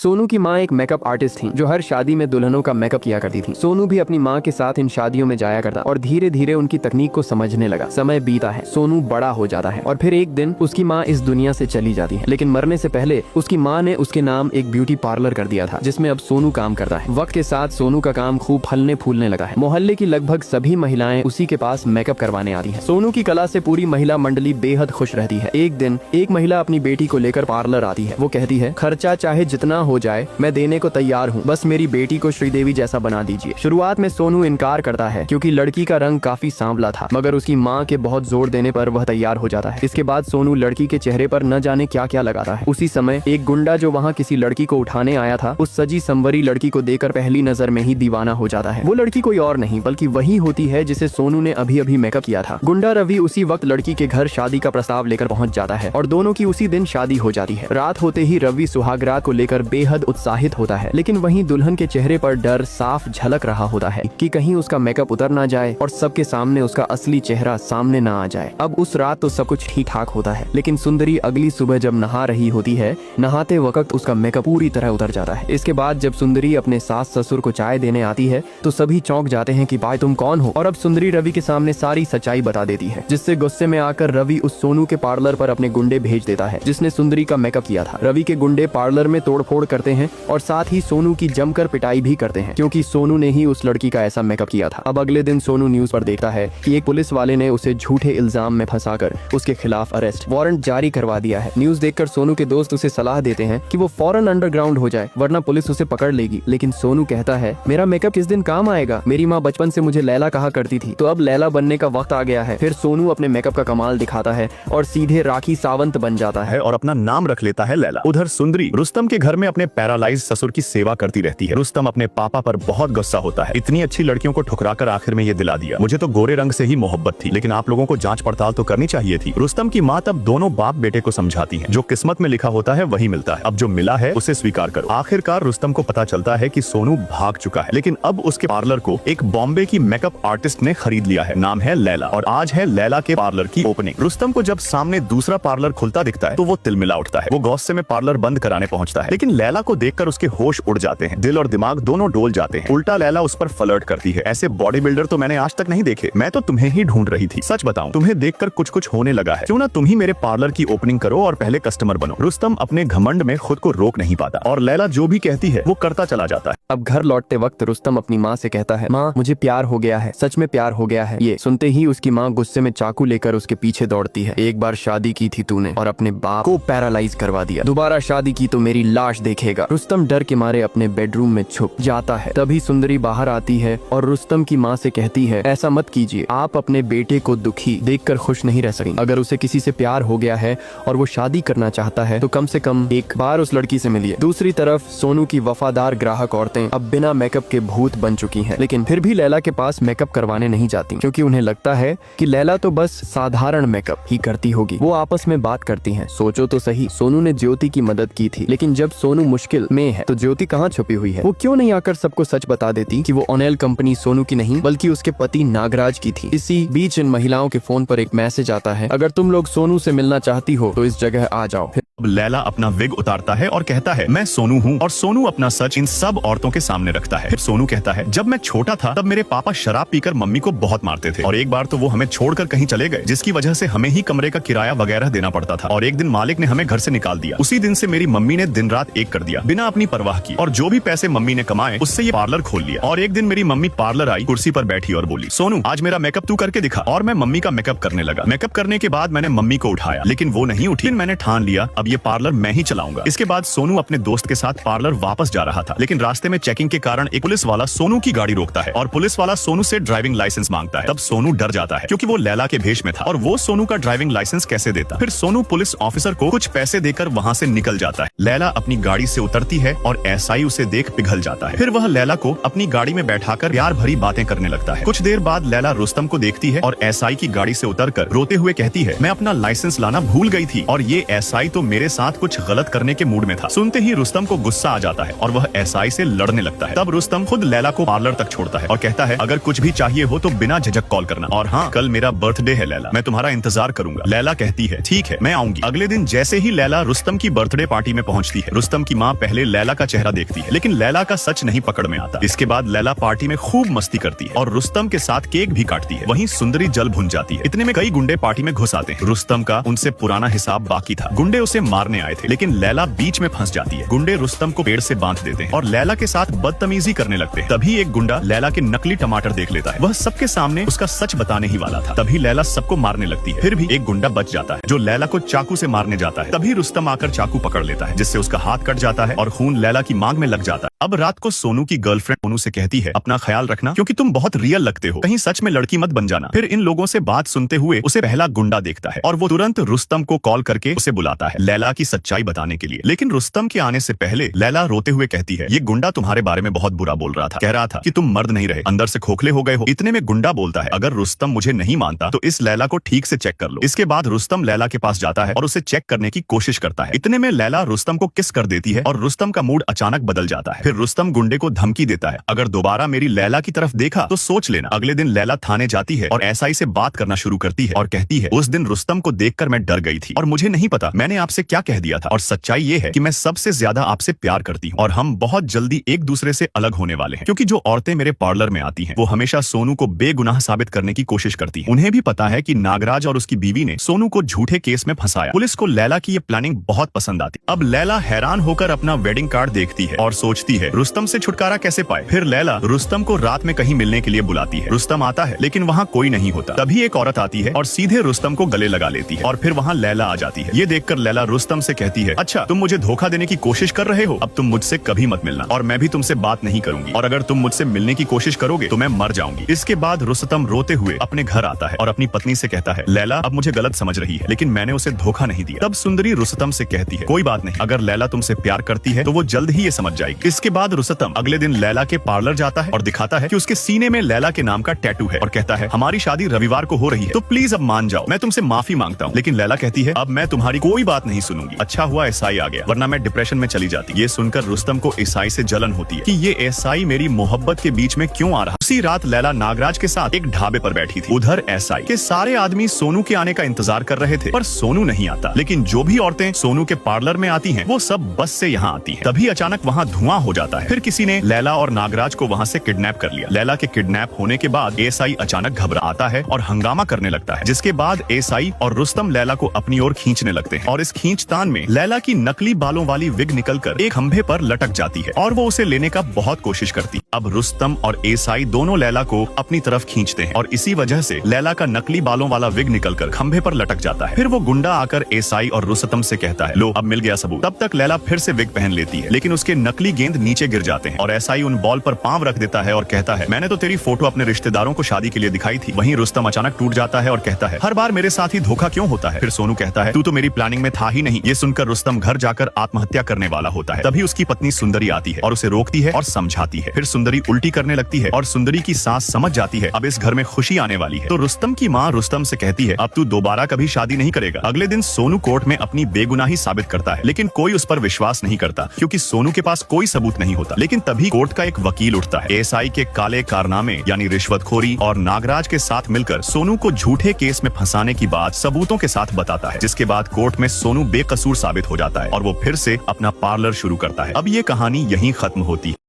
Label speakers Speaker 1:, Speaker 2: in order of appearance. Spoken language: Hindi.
Speaker 1: सोनू की माँ एक मेकअप आर्टिस्ट थी जो हर शादी में दुल्हनों का मेकअप किया करती थी। सोनू भी अपनी माँ के साथ इन शादियों में जाया करता और धीरे धीरे उनकी तकनीक को समझने लगा। समय बीता है, सोनू बड़ा हो जाता है और फिर एक दिन उसकी माँ इस दुनिया से चली जाती है। लेकिन मरने से पहले उसकी माँ ने उसके नाम एक ब्यूटी पार्लर कर दिया था जिसमें अब सोनू काम करता है। वक्त के साथ सोनू का काम खूब फलने फूलने लगा है। मोहल्ले की लगभग सभी महिलाएं उसी के पास मेकअप करवाने आती हैं। सोनू की कला से पूरी महिला मंडली बेहद खुश रहती है। एक दिन एक महिला अपनी बेटी को लेकर पार्लर आती है। वो कहती है, खर्चा चाहे जितना हो जाए मैं देने को तैयार हूँ, बस मेरी बेटी को श्रीदेवी जैसा बना दीजिए। शुरुआत में सोनू इनकार करता है क्योंकि लड़की का रंग काफी सांवला था, मगर उसकी माँ के बहुत जोर देने पर वह तैयार हो जाता है। इसके बाद सोनू लड़की के चेहरे पर न जाने क्या क्या लगाता है। उसी समय एक गुंडा जो वहाँ किसी लड़की को उठाने आया था, उस सजी संवरी लड़की को देखकर पहली नजर में ही दीवाना हो जाता है। वो लड़की कोई और नहीं बल्कि वही होती है जिसे सोनू ने अभी अभी मेकअप किया था। गुंडा रवि उसी वक्त लड़की के घर शादी का प्रस्ताव लेकर पहुंच जाता है और दोनों की उसी दिन शादी हो जाती है। रात होते ही रवि सुहागरात को लेकर बेहद उत्साहित होता है, लेकिन वहीं दुल्हन के चेहरे पर डर साफ झलक रहा होता है कि कहीं उसका मेकअप उतर ना जाए और सबके सामने उसका असली चेहरा सामने ना आ जाए। अब उस रात तो सब कुछ ठीक ठाक होता है, लेकिन सुंदरी अगली सुबह जब नहा रही होती है, नहाते वक्त उसका मेकअप पूरी तरह उतर जाता है। इसके बाद जब सुंदरी अपने सास ससुर को चाय देने आती है तो सभी चौंक जाते हैं कि भाई तुम कौन हो, और अब सुंदरी रवि के सामने सारी सच्चाई बता देती है, जिससे गुस्से में आकर रवि उस सोनू के पार्लर पर अपने गुंडे भेज देता है जिसने सुंदरी का मेकअप किया था। रवि के गुंडे पार्लर में तोड़फोड़ करते हैं और साथ ही सोनू की जमकर पिटाई भी करते हैं क्योंकि सोनू ने ही उस लड़की का ऐसा मेकअप किया था। अब अगले दिन सोनू न्यूज पर देखता है कि एक पुलिस वाले ने उसे झूठे इल्जाम में फंसाकर उसके खिलाफ अरेस्ट वारंट जारी करवा दिया है। न्यूज देखकर सोनू के दोस्त उसे सलाह देते हैं कि वो फौरन अंडरग्राउंड हो जाए वरना पुलिस उसे पकड़ लेगी, लेकिन सोनू कहता है, मेरा मेकअप किस दिन काम आएगा, मेरी माँ बचपन से मुझे लैला कहा करती थी, तो अब लैला बनने का वक्त आ गया है। फिर सोनू अपने मेकअप का कमाल दिखाता है और सीधे राखी सावंत बन जाता है
Speaker 2: और अपना नाम रख लेता है लैला। उधर सुंदरी रुस्तम के घर में अपने पैरालाइज ससुर की सेवा करती रहती है। रुस्तम अपने पापा पर बहुत गुस्सा होता है, इतनी अच्छी लड़कियों को ठुकराकर आखिर में ये दिला दिया, मुझे तो गोरे रंग से ही मोहब्बत थी, लेकिन आप लोगों को जांच पड़ताल तो करनी चाहिए थी। रुस्तम की माँ तब दोनों बाप बेटे को समझाती है, जो किस्मत में लिखा होता है वही मिलता है, अब जो मिला है उसे स्वीकार करो। आखिरकार रुस्तम को पता चलता है कि सोनू भाग चुका है, लेकिन अब उसके पार्लर को एक बॉम्बे की मेकअप आर्टिस्ट ने खरीद लिया है, नाम है लैला, और आज है लैला के पार्लर की ओपनिंग। रुस्तम को जब सामने दूसरा पार्लर खुलता दिखता है तो वो तिलमिला उठता है। वो गुस्से में पार्लर बंद कराने पहुंचता है, लेकिन लैला को देखकर उसके होश उड़ जाते हैं, दिल और दिमाग दोनों डोल जाते हैं। उल्टा लैला उस पर फ्लर्ट करती है, ऐसे बॉडी बिल्डर तो मैंने आज तक नहीं देखे, मैं तो तुम्हें ही ढूंढ रही थी, सच बताऊं तुम्हें देखकर कुछ कुछ होने लगा है, क्यों ना तुम ही मेरे पार्लर की ओपनिंग करो और पहले कस्टमर बनो। रुस्तम अपने घमंड में खुद को रोक नहीं पाता और लैला जो भी कहती है वो करता चला जाता है।
Speaker 1: अब घर लौटते वक्त रुस्तम अपनी माँ से कहता है, माँ मुझे प्यार हो गया है, सच में प्यार हो गया है। ये सुनते ही उसकी माँ गुस्से में चाकू लेकर उसके पीछे दौड़ती है, एक बार शादी की थी तूने और अपने बाप को पैरालाइज करवा दिया, दोबारा शादी की तो मेरी लाश देखेगा। रुस्तम डर के मारे अपने बेडरूम में छुप जाता है। तभी सुंदरी बाहर आती है और रुस्तम की माँ से कहती है, ऐसा मत कीजिए, आप अपने बेटे को दुखी देखकर खुश नहीं रह सकेंगे। अगर उसे किसी से प्यार हो गया है और वो शादी करना चाहता है तो कम से कम एक बार उस लड़की से मिलिए। दूसरी तरफ सोनू की वफादार ग्राहक औरतें अब बिना मेकअप के भूत बन चुकी हैं, लेकिन फिर भी लैला के पास मेकअप करवाने नहीं जाती क्योंकि उन्हें लगता है कि लैला तो बस साधारण मेकअप ही करती होगी। वो आपस में बात करती हैं, सोचो तो सही, सोनू ने ज्योति की मदद की थी, लेकिन जब सोनू मुश्किल में है तो ज्योति कहाँ छुपी हुई है? वो क्यों नहीं आकर सबको सच बता देती कि वो ओनेल कंपनी सोनू की नहीं बल्कि उसके पति नागराज की थी। इसी बीच इन महिलाओं के फोन पर एक मैसेज आता है, अगर तुम लोग सोनू से मिलना चाहती हो तो इस जगह आ जाओ।
Speaker 2: अब लैला अपना विग उतारता है और कहता है, मैं सोनू हूँ, और सोनू अपना सच इन सब औरतों के सामने रखता है। फिर सोनू कहता है, जब मैं छोटा था तब मेरे पापा शराब पीकर मम्मी को बहुत मारते थे और एक बार तो वो हमें छोड़कर कहीं चले गए, जिसकी वजह से हमें ही कमरे का किराया वगैरह देना पड़ता था, और एक दिन मालिक ने हमें घर से निकाल दिया। उसी दिन से मेरी मम्मी ने दिन रात एक कर दिया बिना अपनी परवाह की, और जो भी पैसे मम्मी ने कमाए उससे ये पार्लर खोल लिया। और एक दिन मेरी मम्मी पार्लर आई, कुर्सी पर बैठी और बोली, सोनू आज मेरा मेकअप तू करके दिखा। और मैं मम्मी का मेकअप करने लगा। मेकअप करने के बाद मैंने मम्मी को उठाया, लेकिन वो नहीं उठी। मैंने ठान लिया अब ये पार्लर मैं ही चलाऊंगा। इसके बाद सोनू अपने दोस्त के साथ पार्लर वापस जा रहा था, लेकिन रास्ते में चेकिंग के कारण एक पुलिस वाला सोनू की गाड़ी रोकता है और पुलिस वाला सोनू से ड्राइविंग लाइसेंस मांगता है। तब सोनू डर जाता है क्योंकि वो लैला के भेष में था और वो सोनू का ड्राइविंग लाइसेंस कैसे देता। फिर सोनू पुलिस ऑफिसर को कुछ पैसे देकर वहाँ से निकल जाता है। लैला अपनी गाड़ी से उतरती है और एसआई उसे देख पिघल जाता है। फिर वह लैला को अपनी गाड़ी में बैठाकर प्यार भरी बातें करने लगता है। कुछ देर बाद लैला रुस्तम को देखती है और एसआई की गाड़ी से उतरकर रोते हुए कहती है, मैं अपना लाइसेंस लाना भूल गई थी और ये एसआई तो मेरे साथ कुछ गलत करने के मूड में था। सुनते ही रुस्तम को गुस्सा आ जाता है और वह एसआई से लड़ने लगता है। तब रुस्तम खुद लैला को पार्लर तक छोड़ता है और कहता है अगर कुछ भी चाहिए हो तो बिना झिझक कॉल करना, और हाँ, कल मेरा बर्थडे है लैला, मैं तुम्हारा इंतजार करूंगा। लैला कहती है ठीक है, मैं आऊंगी। अगले दिन जैसे ही लैला रुस्तम की बर्थडे पार्टी में पहुंचती है, रुस्तम की माँ पहले लैला का चेहरा देखती है, लेकिन लैला का सच नहीं पकड़ में आता। इसके बाद लैला पार्टी में खूब मस्ती करती है और रुस्तम के साथ केक भी काटती है। वहीं सुंदरी जल भुन जाती है। इतने में कई गुंडे पार्टी में घुस आते हैं। रुस्तम का उनसे पुराना हिसाब बाकी था। गुंडे उसे मारने आए थे, लेकिन लैला बीच में फंस जाती है। गुंडे रुस्तम को पेड़ से बांध देते हैं और लैला के साथ बदतमीजी करने लगते हैं। तभी एक गुंडा लैला के नकली टमाटर देख लेता है। वह सबके सामने उसका सच बताने ही वाला था। तभी लैला सबको मारने लगती है। फिर भी एक गुंडा बच जाता है जो लैला को चाकू से मारने जाता है। तभी रुस्तम आकर चाकू पकड़ लेता है, जिससे उसका हाथ कट जाता है और खून लैला की मांग में लग जाता है। अब रात को सोनू की गर्लफ्रेंड सोनू से कहती है अपना ख्याल रखना, क्योंकि तुम बहुत रियल लगते हो, कहीं सच में लड़की मत बन जाना। फिर इन लोगों से बात सुनते हुए उसे पहला गुंडा देखता है और वो तुरंत रुस्तम को कॉल करके उसे बुलाता है लैला की सच्चाई बताने के लिए। लेकिन रुस्तम के आने से पहले लैला रोते हुए कहती है ये गुंडा तुम्हारे बारे में बहुत बुरा बोल रहा था, कह रहा था कि तुम मर्द नहीं रहे, अंदर से खोखले हो गए हो। इतने में गुंडा बोलता है अगर रुस्तम मुझे नहीं मानता तो इस लैला को ठीक से चेक कर लो। इसके बाद रुस्तम लैला के पास जाता है और उसे चेक करने की कोशिश करता है। इतने में लैला रुस्तम को किस कर देती है और रुस्तम का मूड अचानक बदल जाता है। फिर रुस्तम गुंडे को धमकी देता है अगर दोबारा मेरी लैला की तरफ देखा तो सोच लेना। अगले दिन लैला थाने जाती है और एसआई से बात करना शुरू करती है और कहती है उस दिन रुस्तम को देखकर मैं डर गई थी और मुझे नहीं पता मैंने आपसे क्या कह दिया था, और सच्चाई ये है कि मैं सबसे ज्यादा आपसे प्यार करती हूँ और हम बहुत जल्दी एक दूसरे से अलग होने वाले हैं, क्योंकि जो औरतें मेरे पार्लर में आती हैं वो हमेशा सोनू को बेगुनाह साबित करने की कोशिश करती हैं। उन्हें भी पता है कि नागराज और उसकी बीवी ने सोनू को झूठे केस में फंसाया। पुलिस को लैला की ये प्लानिंग बहुत पसंद आती। अब लैला हैरान होकर अपना वेडिंग कार्ड देखती है और सोचती है रुस्तम से छुटकारा कैसे पाए। फिर लैला रुस्तम को रात में कहीं मिलने के लिए बुलाती है। रुस्तम आता है लेकिन वहाँ कोई नहीं होता। तभी एक औरत आती है और सीधे रुस्तम को गले लगा लेती है और फिर वहाँ लैला आ जाती है। ये देखकर लैला रुस्तम से कहती है अच्छा तुम मुझे धोखा देने की कोशिश कर रहे हो, अब तुम मुझसे कभी मत मिलना और मैं भी तुमसे बात नहीं करूंगी, और अगर तुम मुझसे मिलने की कोशिश करोगे तो मैं मर जाऊंगी। इसके बाद रुस्तम रोते हुए अपने घर आता है और अपनी पत्नी से कहता है लैला अब मुझे गलत समझ रही है, लेकिन मैंने उसे धोखा नहीं दिया। तब सुंदरी रुस्तम से कहती है कोई बात नहीं, अगर लैला तुमसे प्यार करती है तो वो जल्द ही ये समझ जाएगी। इसके बाद रुस्तम अगले दिन लैला के पार्लर जाता है और दिखाता है कि उसके सीने में लैला के नाम का टैटू है और कहता है हमारी शादी रविवार को हो रही है तो प्लीज अब मान जाओ, मैं तुमसे माफी मांगता हूँ। लेकिन लैला कहती है अब मैं तुम्हारी कोई बात नहीं सुनूंगी। अच्छा हुआ एसआई आ गया, वरना मैं डिप्रेशन में चली जाती। ये सुनकर रुस्तम को एसआई से जलन होती है कि ये एसआई मेरी मोहब्बत के बीच में क्यों आ रहा। उसी रात लैला नागराज के साथ एक ढाबे पर बैठी थी। उधर एसआई के सारे आदमी सोनू के आने का इंतजार कर रहे थे, पर सोनू नहीं आता। लेकिन जो भी औरतें सोनू के पार्लर में आती हैं, वो सब बस से यहाँ आती हैं। तभी अचानक वहाँ धुआं हो जाता है। फिर किसी ने लैला और नागराज को वहाँ से किडनैप कर लिया। लैला के किडनैप होने के बाद एसआई अचानक घबराता है और हंगामा करने लगता है, जिसके बाद एसआई और रुस्तम लैला को अपनी ओर खींचने लगते हैं और इस खींचतान में लैला की नकली बालों वाली विग निकलकर एक खंभे पर लटक जाती है और वो उसे लेने का बहुत कोशिश करती है। अब रुस्तम और एसआई दोनों लैला को अपनी तरफ खींचते हैं और इसी वजह से लैला का नकली बालों वाला विग निकलकर खंभे पर लटक जाता है। फिर वो गुंडा आकर एसआई और रुस्तम से कहता है लो अब मिल गया सबूत। तब तक लैला फिर से विग पहन लेती है, लेकिन उसके नकली गेंद नीचे गिर जाते हैं और एसआई उन बॉल पर पांव रख देता है और कहता है मैंने तो तेरी फोटो अपने रिश्तेदारों को शादी के लिए दिखाई थी। वहीं रुस्तम अचानक टूट जाता है और कहता है हर बार मेरे साथ ही धोखा क्यों होता है। फिर सोनू कहता है तू तो मेरी प्लानिंग में था ही नहीं। ये सुनकर रुस्तम घर जाकर आत्महत्या करने वाला होता है। तभी उसकी पत्नी सुंदरी आती है और उसे रोकती है और समझाती है। फिर सुंदरी उल्टी करने लगती है और सुंदरी की सास समझ जाती है अब इस घर में खुशी आने वाली है। तो रुस्तम की माँ रुस्तम से कहती है अब तू दोबारा कभी शादी नहीं करेगा। अगले दिन सोनू कोर्ट में अपनी बेगुनाही साबित करता है, लेकिन कोई उस पर विश्वास नहीं करता क्योंकि सोनू के पास कोई सबूत नहीं होता। लेकिन तभी कोर्ट का एक वकील उठता है। एसआई के काले कारनामे यानी रिश्वतखोरी और नागराज के साथ मिलकर सोनू को झूठे केस में फंसाने की बात सबूतों के साथ बताता है, जिसके बाद कोर्ट में सोनू बेकसूर साबित हो जाता है और वो फिर से अपना पार्लर शुरू करता है। अब ये कहानी यहीं खत्म होती है।